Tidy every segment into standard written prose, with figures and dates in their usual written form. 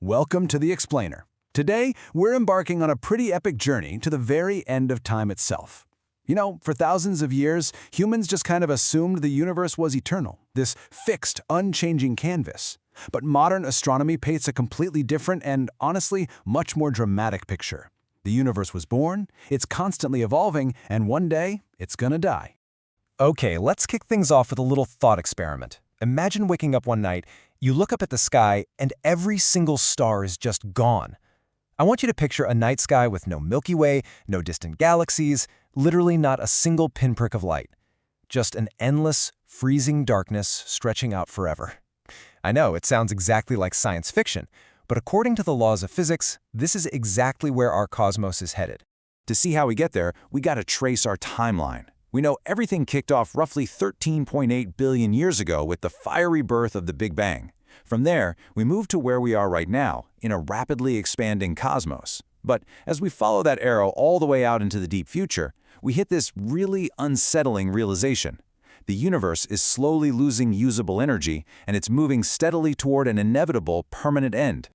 Welcome to The Explainer. Today, we're embarking on a pretty epic journey to the very end of time itself. For thousands of years, humans just kind of assumed the universe was eternal, this fixed, unchanging canvas. But modern astronomy paints a completely different and, honestly, much more dramatic picture. The universe was born, it's constantly evolving, and one day, it's gonna die. Okay, let's kick things off with a little thought experiment. Imagine waking up one night, you look up at the sky, and every single star is just gone. I want you to picture a night sky with no Milky Way, no distant galaxies, literally not a single pinprick of light. Just an endless, freezing darkness stretching out forever. I know, it sounds exactly like science fiction, but according to the laws of physics, this is exactly where our cosmos is headed. To see how we get there, we gotta trace our timeline. We know everything kicked off roughly 13.8 billion years ago with the fiery birth of the Big Bang. From there, we move to where we are right now, in a rapidly expanding cosmos. But as we follow that arrow all the way out into the deep future, we hit this really unsettling realization. The universe is slowly losing usable energy, and it's moving steadily toward an inevitable permanent end.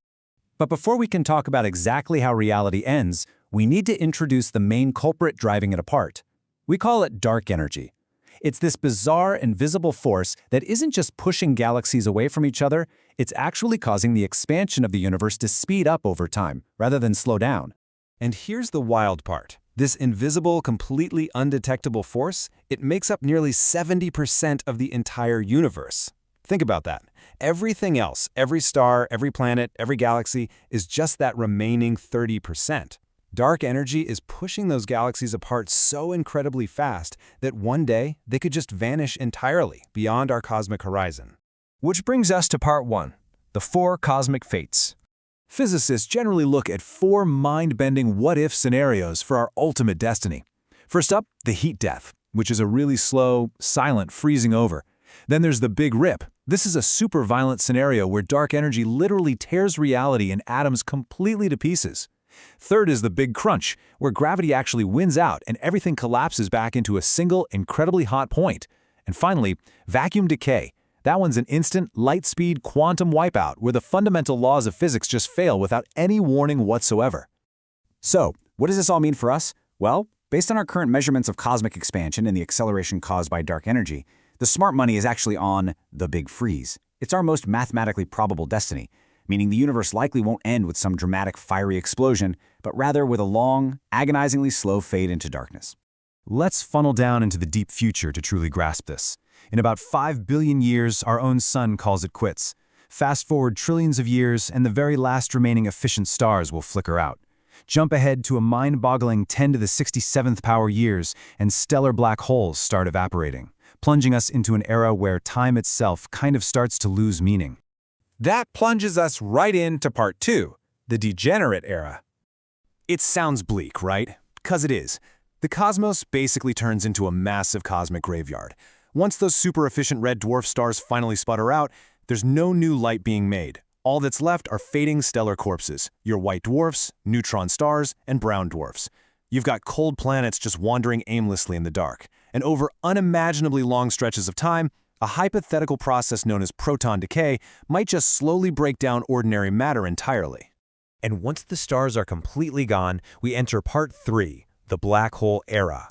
But before we can talk about exactly how reality ends, we need to introduce the main culprit driving it apart. We call it dark energy. It's this bizarre, invisible force that isn't just pushing galaxies away from each other, it's actually causing the expansion of the universe to speed up over time, rather than slow down. And here's the wild part. This invisible, completely undetectable force, it makes up nearly 70% of the entire universe. Think about that. Everything else, every star, every planet, every galaxy, is just that remaining 30%. Dark energy is pushing those galaxies apart so incredibly fast that one day they could just vanish entirely beyond our cosmic horizon. Which brings us to part one, the four cosmic fates. Physicists generally look at four mind-bending what-if scenarios for our ultimate destiny. First up, the heat death, which is a really slow, silent freezing over. Then there's the Big Rip. This is a super violent scenario where dark energy literally tears reality and atoms completely to pieces. Third is the Big Crunch, where gravity actually wins out and everything collapses back into a single, incredibly hot point. And finally, Vacuum Decay. That one's an instant, light-speed quantum wipeout where the fundamental laws of physics just fail without any warning whatsoever. So, what does this all mean for us? Well, based on our current measurements of cosmic expansion and the acceleration caused by dark energy, the smart money is actually on the Big Freeze. It's our most mathematically probable destiny, meaning the universe likely won't end with some dramatic fiery explosion, but rather with a long, agonizingly slow fade into darkness. Let's funnel down into the deep future to truly grasp this. In about 5 billion years, our own sun calls it quits. Fast forward trillions of years, and the very last remaining efficient stars will flicker out. Jump ahead to a mind-boggling 10 to the 67th power years, and stellar black holes start evaporating, plunging us into an era where time itself kind of starts to lose meaning. That plunges us right into part two, the degenerate era. It sounds bleak, right? 'Cause it is. The cosmos basically turns into a massive cosmic graveyard. Once those super-efficient red dwarf stars finally sputter out, there's no new light being made. All that's left are fading stellar corpses, your white dwarfs, neutron stars, and brown dwarfs. You've got cold planets just wandering aimlessly in the dark. And over unimaginably long stretches of time, a hypothetical process known as proton decay might just slowly break down ordinary matter entirely. And once the stars are completely gone, we enter part three, the black hole era.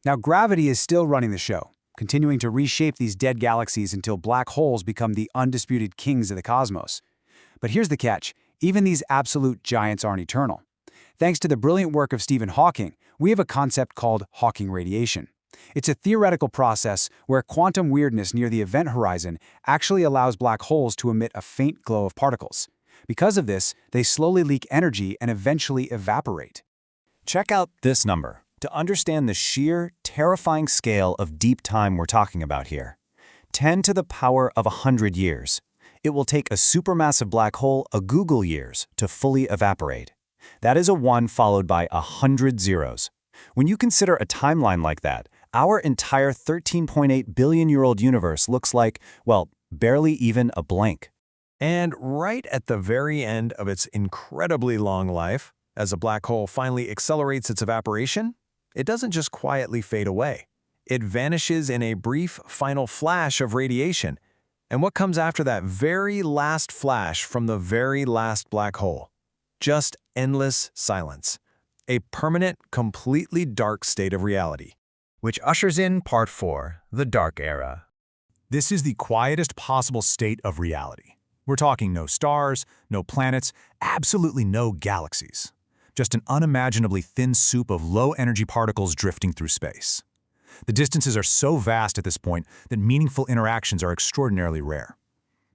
Now, gravity is still running the show, continuing to reshape these dead galaxies until black holes become the undisputed kings of the cosmos. But here's the catch. Even these absolute giants aren't eternal. Thanks to the brilliant work of Stephen Hawking, we have a concept called Hawking radiation. It's a theoretical process where quantum weirdness near the event horizon actually allows black holes to emit a faint glow of particles. Because of this, they slowly leak energy and eventually evaporate. Check out this number to understand the sheer, terrifying scale of deep time we're talking about here. 10 to the power of 100 years. It will take a supermassive black hole a googol years to fully evaporate. That is a 1 followed by 100 zeros. When you consider a timeline like that, our entire 13.8 billion-year-old universe looks like, well, barely even a blank. And right at the very end of its incredibly long life, as a black hole finally accelerates its evaporation, it doesn't just quietly fade away. It vanishes in a brief, final flash of radiation. And what comes after that very last flash from the very last black hole? Just endless silence. A permanent, completely dark state of reality. Which ushers in Part 4, the Dark Era. This is the quietest possible state of reality. We're talking no stars, no planets, absolutely no galaxies. Just an unimaginably thin soup of low-energy particles drifting through space. The distances are so vast at this point that meaningful interactions are extraordinarily rare.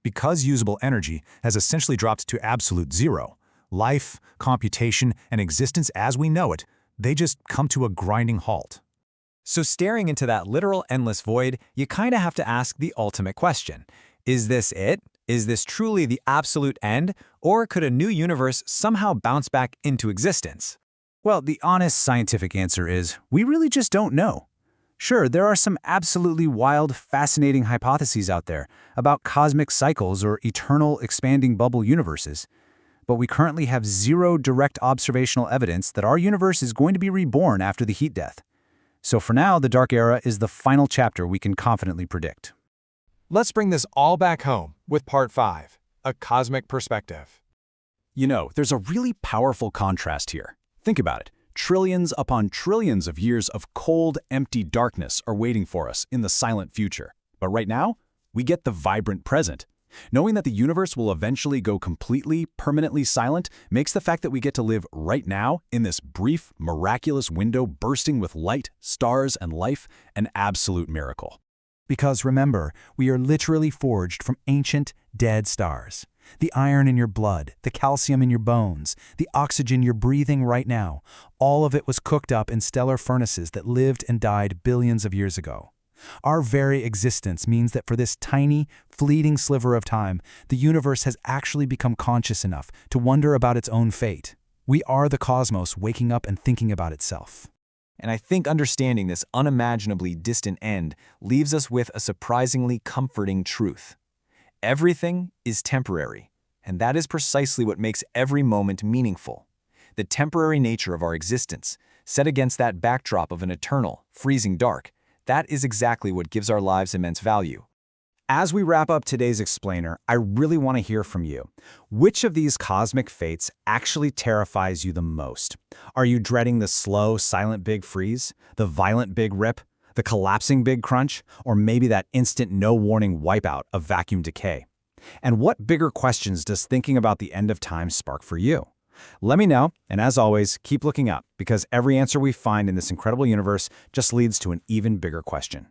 Because usable energy has essentially dropped to absolute zero, life, computation, and existence as we know it, they just come to a grinding halt. So staring into that literal endless void, you kind of have to ask the ultimate question. Is this it? Is this truly the absolute end? Or could a new universe somehow bounce back into existence? Well, the honest scientific answer is we really just don't know. Sure, there are some absolutely wild, fascinating hypotheses out there about cosmic cycles or eternal expanding bubble universes, but we currently have zero direct observational evidence that our universe is going to be reborn after the heat death. So for now, the Dark Era is the final chapter we can confidently predict. Let's bring this all back home with Part 5, a cosmic perspective. You know, there's a really powerful contrast here. Think about it. Trillions upon trillions of years of cold, empty darkness are waiting for us in the silent future. But right now, we get the vibrant present. Knowing that the universe will eventually go completely, permanently silent makes the fact that we get to live right now in this brief, miraculous window bursting with light, stars, and life an absolute miracle. Because remember, we are literally forged from ancient, dead stars. The iron in your blood, the calcium in your bones, the oxygen you're breathing right now, all of it was cooked up in stellar furnaces that lived and died billions of years ago. Our very existence means that for this tiny, fleeting sliver of time, the universe has actually become conscious enough to wonder about its own fate. We are the cosmos waking up and thinking about itself. And I think understanding this unimaginably distant end leaves us with a surprisingly comforting truth. Everything is temporary, and that is precisely what makes every moment meaningful. The temporary nature of our existence, set against that backdrop of an eternal, freezing dark, that is exactly what gives our lives immense value. As we wrap up today's explainer, I really want to hear from you. Which of these cosmic fates actually terrifies you the most? Are you dreading the slow, silent big freeze, the violent big rip, the collapsing big crunch, or maybe that instant no-warning wipeout of vacuum decay? And what bigger questions does thinking about the end of time spark for you? Let me know, and as always, keep looking up, because every answer we find in this incredible universe just leads to an even bigger question.